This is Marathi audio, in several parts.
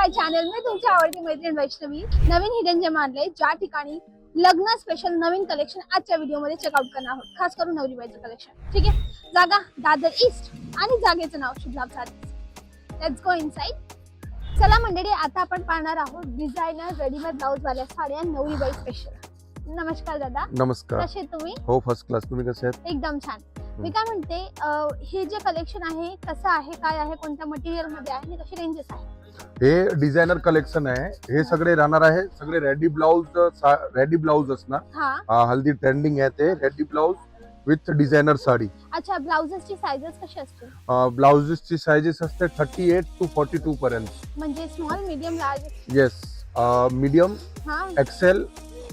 माय चॅनल में तुमची आवडती मैत्रीण वैष्णवी नवीन हिडन जेम आणले ज्या ठिकाणी लग्न स्पेशल नवीन कलेक्शन आजच्या व्हिडिओ मध्ये चेकआउट करणार आहोत. खास करून नवरी बाईचं कलेक्शन. ठीक आहे, जागा दादर ईस्ट आणि जागेचं नाव शुभलाभ सारीज. Let's go inside. चला मंडळी, आता आपण पाहणार आहोत डिझायनर रेडीमेड ब्लाउज वाल्या साड्या नवरी बाई स्पेशल. नमस्कार दादा. नमस्कार. कसे तुम्ही? हो, फर्स्ट क्लास. तुम्ही कसे आहात? एकदम छान. मी काय म्हणते, हे जे कलेक्शन आहे कसं आहे, काय आहे, कोणत्या मटेरियल मध्ये आहे आणि कशी रेंजेस आहे? हे डिझायनर कलेक्शन आहे. हे सगळे राहणार आहे, सगळे रेडी ब्लाउज असणार. हल्दी ट्रेंडिंग आहे ते ready blouse with designer sari. अच्छा, ब्लाउजेसची साइजेस कशी असते? ब्लाउजेसची साइजेस असते 38 to 42 पर्यंत. म्हणजे small, medium, large? Yes, medium, XL,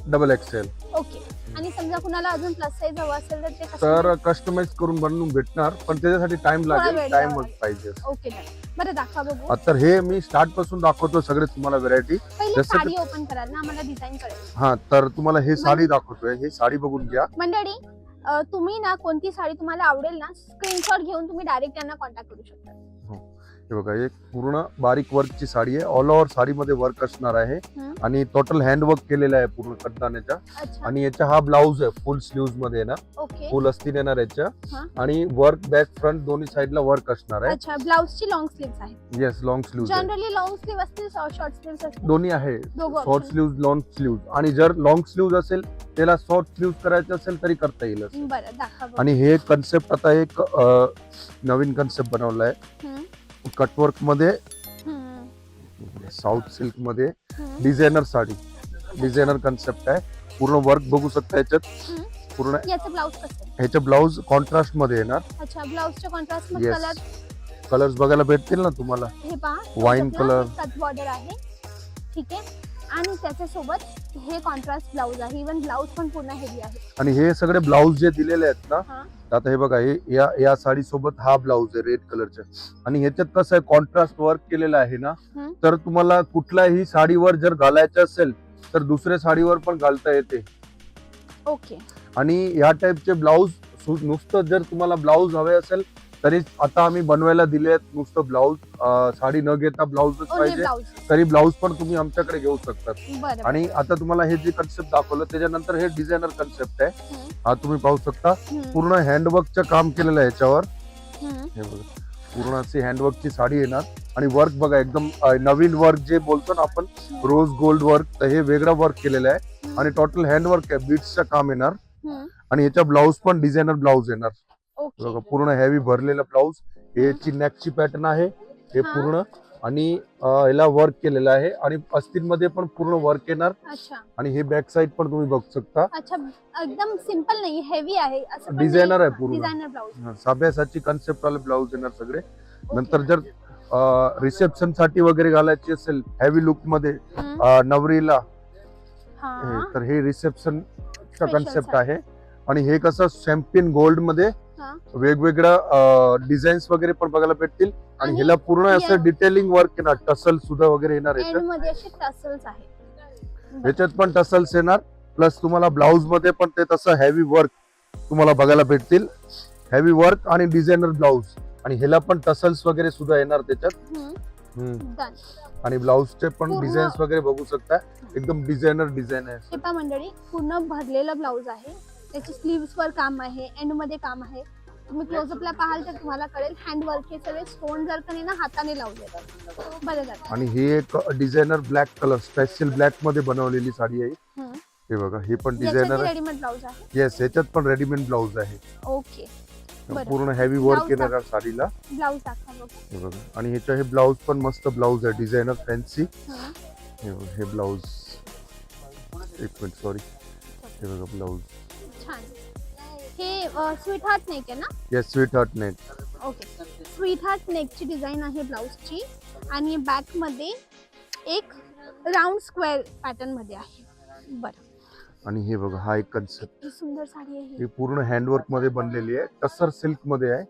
double XL. Okay. आणि समजा कुणाला अजून प्लस साइज हवा असेल तर ते तर कस्टमाइज करून बनवून भेटणार, पण त्याच्यासाठी टाइम लागेल. टाइमच पाहिजे. ओके, बरं दाखवा बघू. तर हे मी स्टार्ट पासून दाखवतो सगळे तुम्हाला व्हरायटी. पहिले साडी ओपन कराल ना, आम्हाला डिझाइन कळेल. हा, तर तुम्हाला हे साडी दाखवतोय. हे साडी बघून घ्या मंडळी. तुम्ही ना कोणती साडी तुम्हाला आवडेल ना, स्क्रीनशॉट घेऊन तुम्ही डायरेक्ट त्यांना कॉन्टॅक्ट करू शकता. हे बघा, एक पूर्ण बारीक वर्कची साडी आहे. ऑल ओव्हर साडीमध्ये वर्क असणार आहे आणि टोटल हँड वर्क केलेला आहे पूर्ण कटदाण्याचा. अच्छा. आणि याचा हा ब्लाउज आहे, फुल स्लीव्ह मध्ये आहे ना. ओके. फुल अस्तीन येणार याच्या. आणि वर्क बॅक फ्रंट दोन्ही साइडला वर्क असणार आहे. अच्छा, ब्लाउजची लॉंग स्लीव्स आहे. Yes, long sleeve. Generally long sleeve असतील, शॉर्ट स्लीव्स असतील? दोन्ही आहे, शॉर्ट स्लीव्ह, लॉंग स्लीव्ह. आणि जर लॉंग स्लीव्ह असेल त्याला शॉर्ट स्लीव्ह करायचं असेल तरी करता येईल. बरं दाखवा. आणि हे कन्सेप्ट आता एक नवीन कन्सेप्ट बनवला आहे. कटवर्क मध्ये, साऊथ सिल्क मध्ये डिझायनर साडी. डिझायनर कन्सेप्ट आहे. पूर्ण वर्क बघू शकता याच्यात. पूर्ण याचं ब्लाउज कसं? ह्याचं ब्लाउज कॉन्ट्रास्ट मध्ये येणार. अच्छा, ब्लाउजच्या कॉन्ट्रास्ट मध्ये कलर्स बघायला भेटतील ना तुम्हाला. हे पहा, वाईन कलर, कट बॉर्डर आहे. ठीक आहे. आणि त्याच्या सोबत हे कॉन्ट्रास्ट ब्लाउज आहे. इवन ब्लाउज पण पूर्ण हेवी आहे. आणि हे सगळे ब्लाउज जे दिलेले आहेत ना, आता हे बघा, हे या साडी सोबत हा ब्लाउज आहे रेड कलरचा. आणि ह्याच्यात कसं आहे, कॉन्ट्रास्ट वर्क केलेलं आहे ना. तर तुम्हाला कुठल्याही साडीवर जर घालायचं असेल तर दुसऱ्या साडीवर पण घालता येते. ओके. आणि ह्या टाइपचे ब्लाउज नुसतं जर तुम्हाला ब्लाउज हवे असेल तरी आता आम्ही बनवायला दिले आहेत. नुसतं ब्लाउज, साडी न घेता ब्लाउजच पाहिजे तरी ब्लाउज पण तुम्ही आमच्याकडे घेऊ शकतात. आणि आता तुम्हाला हे जे कन्सेप्ट दाखवलं त्याच्यानंतर हे डिझायनर कन्सेप्ट आहे. हा तुम्ही पाहू शकता, पूर्ण हँडवर्कचं काम केलेलं आहे याच्यावर. हे बघा, पूर्ण अशी हँडवर्कची साडी येणार. आणि वर्क बघा, एकदम नवीन वर्क जे बोलतो ना आपण, रोज गोल्ड वर्क, तर हे वेगळं वर्क केलेलं आहे. आणि टोटल हँडवर्क आहे, बीट्सचं काम येणार. आणि याचा ब्लाउज पण डिझायनर ब्लाउज येणार. बघा, पूर्ण हेवी भरलेला ब्लाउज. याची नेकची पॅटर्न आहे हे पूर्ण. आणि याला वर्क केलेलं आहे. आणि अस्तीनमध्ये पण पूर्ण वर्क येणार. आणि हे बॅक साइड पण तुम्ही बघू शकता. अच्छा, एकदम सिंपल नाही, हेवी आहे. असं डिझायनर आहे पूर्ण. डिझायनर ब्लाउज, साब्यासाची कन्सेप्ट वाले ब्लाउज येणार सगळे. नंतर जर रिसेप्शन साठी वगैरे घालायची असेल हेवी लुक मध्ये नवरीला, तर हे रिसेप्शनचा कन्सेप्ट आहे. आणि हे कसं चॅम्पियन गोल्ड मध्ये वेगवेगळ्या डिझाईन्स वगैरे पण बघायला भेटतील. आणि ह्याला पूर्ण असं डिटेलिंग वर्क येणार, टसल सुद्धा वगैरे येणार. याच्यात पण टसल्स येणार. प्लस तुम्हाला ब्लाउज मध्ये पण ते तसं हेवी वर्क तुम्हाला बघायला भेटतील. हेवी वर्क आणि डिझायनर ब्लाउज. आणि ह्याला पण टसल्स वगैरे सुद्धा येणार त्याच्यात. आणि ब्लाउजचे पण डिझाईन्स वगैरे बघू शकता. एकदम डिझायनर डिझाईन आहे. मंडळी, पूर्ण भरलेला ब्लाउज आहे. त्याची स्लीव्स वर काम आहे, एंड मध्ये काम आहे. तुम्ही क्लोजअपला पाहाल तर तुम्हाला कळेल. हँड वर्क हे सगळे स्टोन जर का ना हाताने लावले बरं. आणि ही एक designer black colour, special black मध्ये बनवलेली साडी आहे. हे बघा, हे पण डिझायनर रेडीमेड ब्लाउज आहे. येस, याच्यात पण रेडीमेड ब्लाउज आहे. ओके. पूर्ण हेवी वर्क येणार साडीला. ब्लाउज दाखवा. हे बघा, आणि ह्याचा हे ब्लाउज पण मस्त ब्लाउज आहे, डिझायनर फॅन्सी. हे ब्लाउज, एक मिनिट, सॉरी. हे बघा ब्लाउज छान. हे स्वीट हार्ट नेक आहे ना? Yes, sweet heart neck. Okay. Sweet heart नेकची डिझाईन आहे ब्लाउजची. आणि बॅक मध्ये एक राऊंड स्क्वेअर पॅटर्न मध्ये आहे. बरं. आणि हे बघा, हा एक कन्सेप्ट, सुंदर साडी आहे. ही पूर्ण हँडवर्क मध्ये बनलेली आहे. टसर सिल्क मध्ये आहे.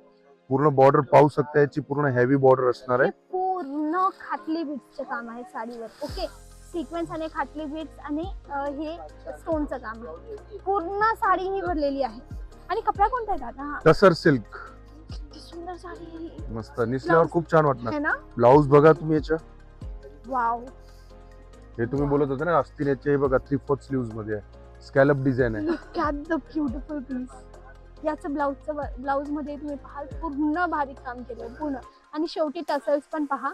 पूर्ण बॉर्डर पाहू शकता, याची पूर्ण हेवी बॉर्डर असणार आहे. पूर्ण खाटली बीट्सचे काम आहे साडीवर. ओके. सिक्वेन्स आणि खाटली बीट्स आणि हे स्टोनचं काम आहे. पूर्ण साडी ही भरलेली आहे. आणि कपडा कोणता आहे दादा? टसर सिल्क. सुंदर साडी, मस्त. नेसल्यावर खूप छान वाटणार. है ना? ब्लाउज बघा तुम्ही याचा. वाव. हे तुम्ही बोलत होते ना अस्तिनेचे, हे बघा 3/4 स्लीव्स मध्ये आहे, स्कॅलप डिझाईन आहे. Look at the beautiful piece. याचं ब्लाउज मध्ये तुम्ही पाहाल पूर्ण बारीक काम केलंय पूर्ण. आणि शेवटी टसल्स पण पहा,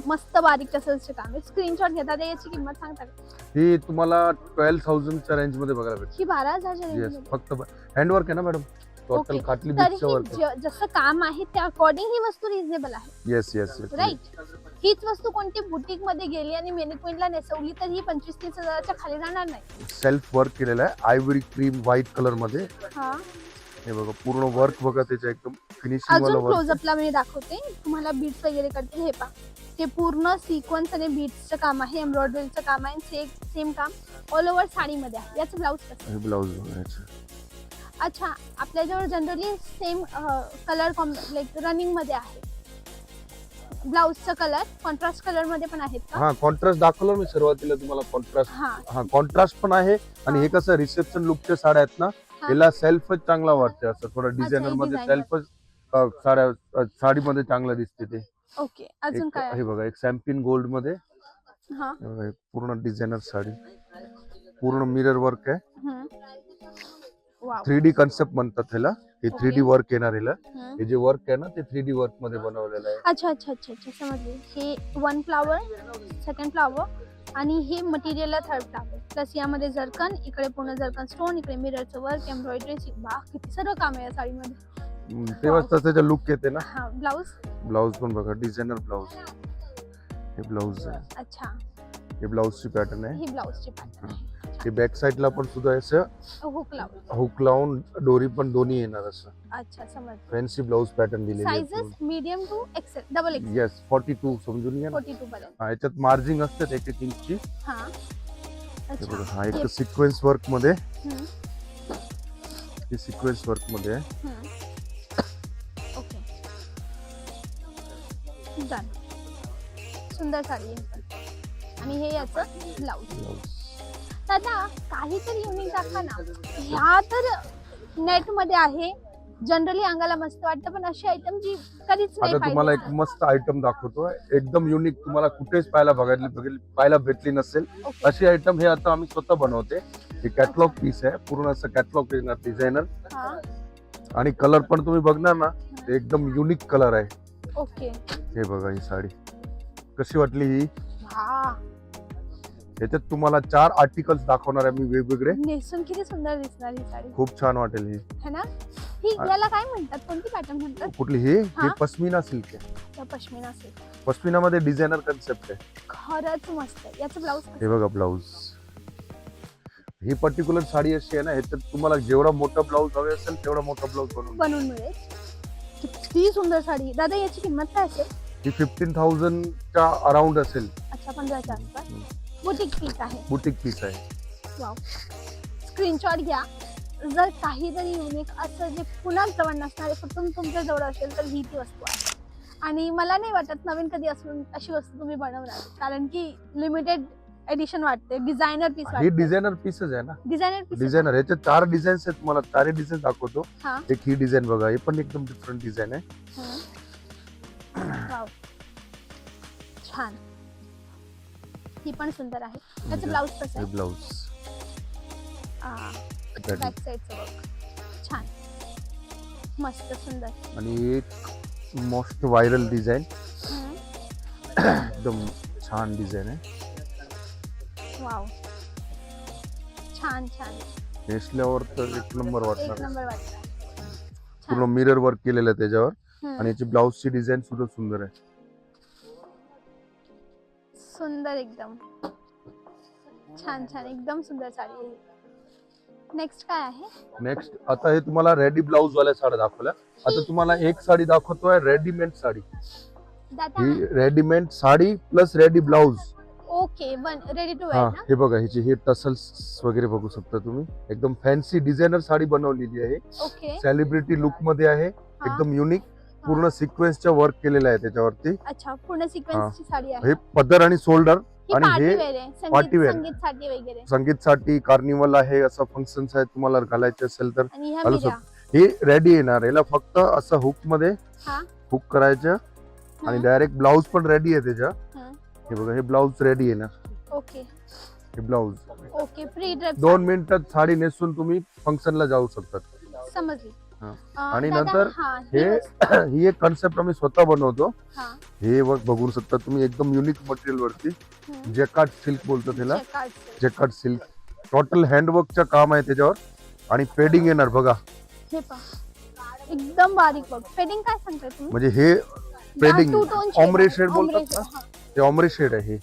मस्त बारीक टसल्सचे काम आहे. स्क्रीनशॉट घेता ते. याची किंमत सांगता का? ही तुम्हाला 12,000 च्या रेंज मध्ये बघायला भेटेल. ही 12,000च्या येस, रेंजमध्ये. फक्त हँडवर्क आहे ना मॅडम, टोटल Okay. काटली तर बीटचं वर्क आहे. ही जसं काम आहे त्या अकॉर्डिंग ही वस्तू रिझनेबल आहे. Yes yes yes. राईट. हीच वस्तू कोणती बुटीक मध्ये गेली आणि मेनिक्विनला नेसवली तर ही 25-30 हजाराच्या खाली जाणार नाही. सेल्फ वर्क केलेलं आहे, आयव्हरी क्रीम व्हाईट कलर मध्ये. हा. हे बघा पूर्ण वर्क बघा त्याचं एकदम फिनिशिंग वाला अजून वर्क. क्लोजअपला मी दाखवते तुम्हाला. बीट्स वगैरे करतील. हे पहा, हे पूर्ण सिक्वेन्स आणि बीट्सचं काम आहे, एम्ब्रॉयडरीचं काम आहे. सेम काम ऑल ओव्हर साडीमध्ये आहे. याचं ब्लाऊज कसं? हे ब्लाऊज बघायचं. अच्छा, आपल्याजवळ generally same colour like running मध्ये आहे. ब्लाऊजचा कलर कॉन्ट्रास्ट कलर मध्ये पण आहेत का? हा, कॉन्ट्रास्ट दाखवलं मी सुरुवातीला तुम्हाला. कॉन्ट्रास्ट, हा. हा कॉन्ट्रास्ट पण आहे. आणि हे कसं रिसेप्शन लुकच्या साड्या आहेत ना, हा. याला सेल्फच चांगला वाटते. असं थोडं डिझायनर हे मध्ये designer. सेल्फच साड्या साडीमध्ये चांगलं दिसते ते. ओके. अजून एक काय हे आहे? बघा, एक सॅम्पिन गोल्ड मध्ये. हा. हे बघा, एक पूर्ण डिझायनर साडी, पूर्ण मिरर वर्क आहे. हम्म. वाव. 3D कन्सेप्ट म्हणतात ह्याला. हे 3D Okay. वर्क येणार ह्याला. हम्म. हे जे वर्क आहे ना ते 3D वर्क मध्ये बनवलेलं आहे. अच्छा अच्छा अच्छा अच्छा, समजले. हे 1 फ्लावर, 2nd फ्लावर आणि हे मटेरियलला 3rd फ्लावर प्लस यामध्ये जर्कन, इकडे पूर्ण जर्कन स्टोन, इकडे मिररचं वर्क, एम्ब्रॉयडरी. किती सर्व काम आहे या साडीमध्ये. तेव्हाच त्याचा लुक येते ना. हा. ब्लाऊज. ब्लाऊज पण बघा, डिझायनर ब्लाऊज. हे ब्लाऊज आहे. अच्छा, हे ब्लाऊजची पॅटर्न आहे. ही ब्लाऊजची पॅटर्न आहे. हे बॅक साइडला पण सुद्धा असं हुक लावून. हुक लावून डोरी पण दोन्ही येणार. असं अच्छा, समज. फॅन्सी ब्लाऊज पॅटर्न दिलेली आहे. Sizes medium to XL, double XL. Yes, 42 समजून घ्या ना. 42 पर्यंत. हा, याच्यात मार्जिंग असते 1-1 इंचची. हा. हे अच्छा. बघा, हा एक सिक्वेन्स वर्क मध्ये. हम्म. हे सिक्वेन्स वर्क मध्ये आहे. ओके. डन. सुंदर साडी आहे पण. आणि हे याचं ब्लाऊज. ब्लाऊज. दादा काहीतरी युनिक दाखवा ना. ह्या तर नेट मध्ये आहे, जनरली अंगाला मस्त वाटतं, पण अशी आयटम जी कधीच नाही आता तुम्हाला एक पाहिजे. मस्त आयटम दाखवतोय, एकदम युनिक, तुम्हाला कुठेच पाहायला भेटली नसेल ओके. अशी आयटम. हे आता आम्ही स्वतः बनवते. हे कॅटलॉग पीस आहे, पूर्ण असं कॅटलॉग डिझायनर. हा. आणि कलर पण तुम्ही बघणार ना, ते एकदम युनिक कलर आहे. ओके. हे बघा, ही साडी कशी वाटली ही. हा. याच्यात तुम्हाला 4 आर्टिकल्स दाखवणार आहे मी वेगवेगळे. नेसून किती सुंदर दिसणार ही साडी, खूप छान वाटेल ही. है ना? ही याला काय म्हणतात, कोणती पॅटर्न म्हणतात? कुठली ही? हा? हे पश्मिना सिल्क आहे. त्या पश्मिना सिल्क. पश्मिना मध्ये डिझायनर कन्सेप्ट आहे. खरंच मस्त आहे. याचं ब्लाऊज हे बघा ब्लाऊज. ही पर्टिक्युलर साडी अशी आहे ना, ह्याच्यात तुम्हाला जेवढा मोठा ब्लाऊज हवे असेल तेवढा मोठा ब्लाऊज बनवून मिळेल. किती सुंदर साडी. दादा याची किंमत काय असेल? ही 15,000 च्या अराउंड असेल. अच्छा, 15च्या आसपास. बुटीक पीस आहे. बुटीक पीस आहे. वाव. स्क्रीनशॉट घ्या. जर काहीतरी युनिक असं जे पुन्हा जवळ नसणारे फक्त तुमच्या जवळ असेल तर ही ती वस्तू आहे. आणि मला नाही वाटत नवीन कधी असून अशी वस्तू तुम्ही बनवणार, कारण की लिमिटेड एडिशन वाटते, डिझायनर पीस ही वाटते. डिझायनर पीसच आहे ना. Designer piece. डिझायनर ह्याचे 4 डिझाईन्स आहेत. तुम्हाला 4 डिझाईन दाखवतो. हा. एक ही डिझाईन बघा, हे पण एकदम डिफरंट डिझाईन आहे. वाव. छान. ही पण सुंदर आहे. त्याचं ब्लाऊज कसं हे आहे? ब्लाऊज बॅक साईडचं वर्क छान, मस्त, सुंदर. आणि एक मोस्ट व्हायरल डिझाईन, एकदम छान डिझाईन आहे. वाव. छान छान. नेसल्यावर तर एक नंबर एक वाटणार. नंबर वाटतं. पूर्ण मिरर वर्क केलेलं आहे त्याच्यावर. हम्म. आणि याची ब्लाऊजची डिझाईन सुद्धा सुंदर आहे. सुंदर एकदम. छान छान, एकदम सुंदर साडी आहे. नेक्स्ट काय आहे? नेक्स्ट आता हे तुम्हाला रेडी ब्लाऊज वाल्या साड्या दाखवल्या. आता तुम्हाला एक साडी दाखवतोय रेडीमेड साडी. दादा. ही readymade sari plus ready blouse. Okay, ready to हा, वेअर ना? हे बघा, ह्याचे हे टसल्स वगैरे बघू शकता तुम्ही. एकदम फॅन्सी डिझायनर साडी बनवलेली आहे. ओके. सेलिब्रिटी लुक मध्ये आहे, एकदम युनिक. पूर्ण सिक्वेन्सच्या वर्क केलेलं आहे त्याच्यावरती. अच्छा, पूर्ण सिक्वेन्सची साडी आहे. हे पदर आणि शोल्डर. ही आणि पार्टी हे वेअर आहे, पार्टी वेअर. संगीतसाठी वगैरे. संगीतसाठी, कार्निवल आहे, असं फंक्शन्स आहेत तुम्हाला घालायचे असेल तर. आणि ह्या घालू मिऱ्या. शकता. हे रेडी येणार. याला फक्त असं हुक मध्ये हा. हुक करायचं आणि डायरेक्ट ब्लाऊज पण रेडी आहे त्याच्या. हे बघा, हे ब्लाऊज रेडी आहे ना, ओके हे ब्लाऊज ओके. फ्री ड्रेप 2 मिनिटात साडी नेसून तुम्ही फंक्शनला जाऊ शकतात. समजली. हा. आणि दादा, नंतर हा, हे ही एक कन्सेप्ट आम्ही स्वतः बनवतो. हा, हे बघू शकता तुम्ही, एकदम युनिक मटेरियल वरती जॅकार्ड सिल्क बोलतो त्याला. जॅकार्ड सिल्क टोटल हँडवर्कचं काम आहे त्याच्यावर. आणि फेडिंग येणार बघा, हे पहा एकदम बारीक वर्क. फेडिंग काय सांगताय तुम्ही? म्हणजे हे फेडिंग ऑमरे शेड बोलतात ना, हा. ते ऑमरे शेड आहे.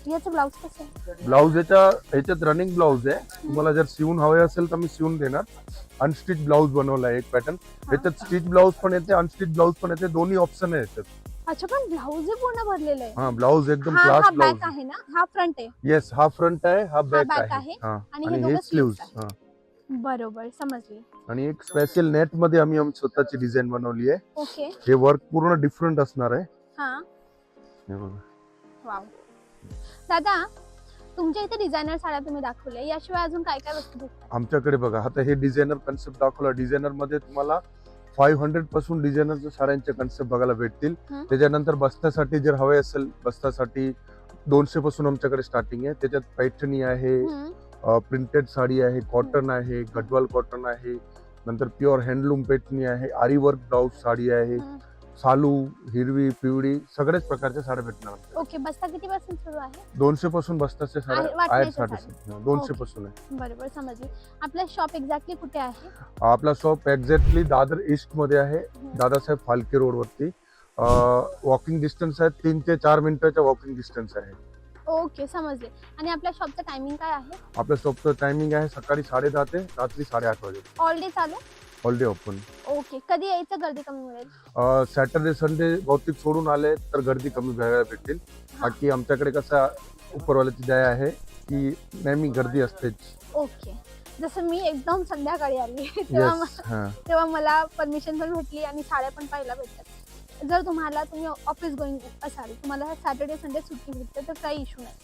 याचं ब्लाऊज कसं आहे? ब्लाऊज याच्यात रनिंग ब्लाऊज आहे. तुम्हाला जर शिवून हवे असेल तर मी शिवून देणार. अनस्टिच ब्लाऊज बनवला आहे एक पॅटर्न. याच्यात स्टिच ब्लाऊज पण येते, अनस्टिच ब्लाऊज पण येते, दोन्ही ऑप्शन आहे याच्यात. अच्छा, पण ब्लाऊज पूर्ण भरलेलं आहे. हा, ब्लाऊज एकदम हा क्लास ब्लाऊज बॅक आहे ना, हा फ्रंट आहे. येस, हा फ्रंट आहे, हा बॅक back आहे. हा, आणि आणि हे हे दोघं स्लीव्स. sleeves बरोबर, समजली. आणि एक स्पेशल नेट मध्ये आम्ही स्वतःची डिझाईन बनवली आहे. ओके. हे वर्क पूर्ण डिफरंट असणार आहे. हा, हे बघा. वाव. दादा, तुमच्या इथे डिझायनर साड्या तुम्ही दाखवल्या, याशिवाय अजून काय काय वस्तू भेटतात? आमच्याकडे बघा, आता हे डिझायनर कन्सेप्ट दाखवला. डिझायनर मध्ये तुम्हाला 500 पासून डिझायनरच्या साड्यांचे कन्सेप्ट बघायला भेटतील. त्याच्यानंतर बस्त्यासाठी जर हवे असेल, बस्त्यासाठी 200 पासून आमच्याकडे स्टार्टिंग आहे. त्याच्यात पैठणी आहे, प्रिंटेड साडी आहे, कॉटन आहे, गडवाल कॉटन आहे, नंतर प्युअर हँडलूम पैठणी आहे, आरी वर्क ब्लाऊज साडी आहे, सालू, हिरवी, पिवळी, सगळ्याच प्रकारच्या साड्या भेटणार. ओके. बस्ता किती पासून सुरू आहे? 200 पासून बस्ताच्या साड्या आहेत. 200 पासून आहे. बरोबर, समजली. आपलं शॉप एक्झॅक्टली कुठे आहे? आपला शॉप एक्झॅक्टली दादर ईस्ट मध्ये आहे, दादासाहेब फालके रोड वरती. वॉकिंग डिस्टन्स आहे, 3 ते 4 मिनिटाचा वॉकिंग डिस्टन्स आहे. ओके, समजले. आणि आपल्या शॉपचं टायमिंग काय आहे? आपल्या शॉपचं टायमिंग आहे सकाळी 10:30 ते रात्री 8:30 वाजे. ऑल डे चालू? All day open. ओके. कधी यायचं, गर्दी कमी मिळेल? सॅटर्डे संडे बहुतेक सोडून आले तर गर्दी कमी बघायला भेटेल. बाकी आमच्याकडे कसं उपरवाल्याची दया आहे की नेहमी गर्दी असतेच. ओके. जसं मी एकदम संध्याकाळी आली तेव्हा मला परमिशन पण भेटली आणि साड्या पण पाहायला भेटतात. जर तुम्ही ऑफिस गोईंग असाल, तुम्हाला सॅटर्डे संडे सुट्टी भेटते तर काही इश्यू नाही,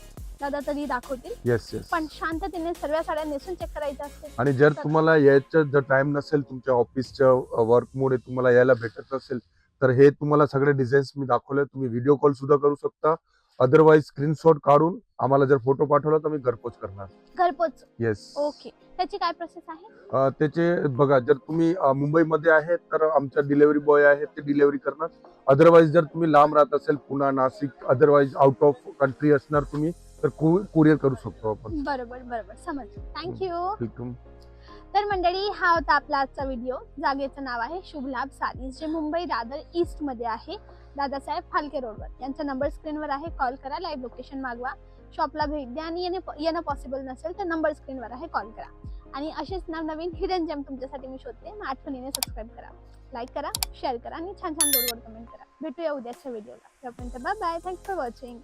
दादा तरी दाखवतील. Yes yes. पण शांततेने सर्व साड्या नेसून चेक करायच्या असतील. आणि जर तुम्हाला यायचं जर टाइम नसेल, तुमच्या ऑफिसच्या वर्कमुळे तुम्हाला यायला भेटत नसेल, तर हे तुम्हाला सगळे डिझाईन्स मी दाखवले, तुम्ही व्हिडिओ कॉल सुद्धा करू शकता. अदरवाइज स्क्रीनशॉट काढून आम्हाला जर फोटो पाठवला तर मी घरपोच करणार. घरपोच? येस. ओके. त्याची काय प्रोसेस आहे? त्याचे बघा, जर तुम्ही मुंबईमध्ये आहे तर आमचा डिलिव्हरी बॉय आहे, ते डिलिव्हरी करणार. अदरवाइज जर तुम्ही लांब राहत असेल, Pune, Nashik, otherwise out of country असणार तुम्ही, तर कुरिअर करू शकतो आपण. बरोबर बरोबर, समजलं. थँक्यू. वेलकम. तर मंडळी, हा होता आपला आजचा व्हिडिओ. जागेचं नाव आहे शुभ लाभ सारीज, जे मुंबई दादर ईस्ट मध्ये आहे, दादासाहेब फालके रोडवर. यांचा नंबर स्क्रीनवर आहे, कॉल करा, लाईव्ह लोकेशन मागवा, शॉपला भेट द्या. आणि येणं पॉसिबल नसेल तर नंबर स्क्रीनवर आहे, कॉल करा. आणि असेच नवनवीन हिडन जेम तुमच्यासाठी मी शोधते. मग आठवणीने सबस्क्राईब करा, लाईक करा, शेअर करा आणि छान छान गोड गोड कमेंट करा. भेटूया उद्याच्या व्हिडिओला. तोपर्यंत bye bye. Thanks for watching.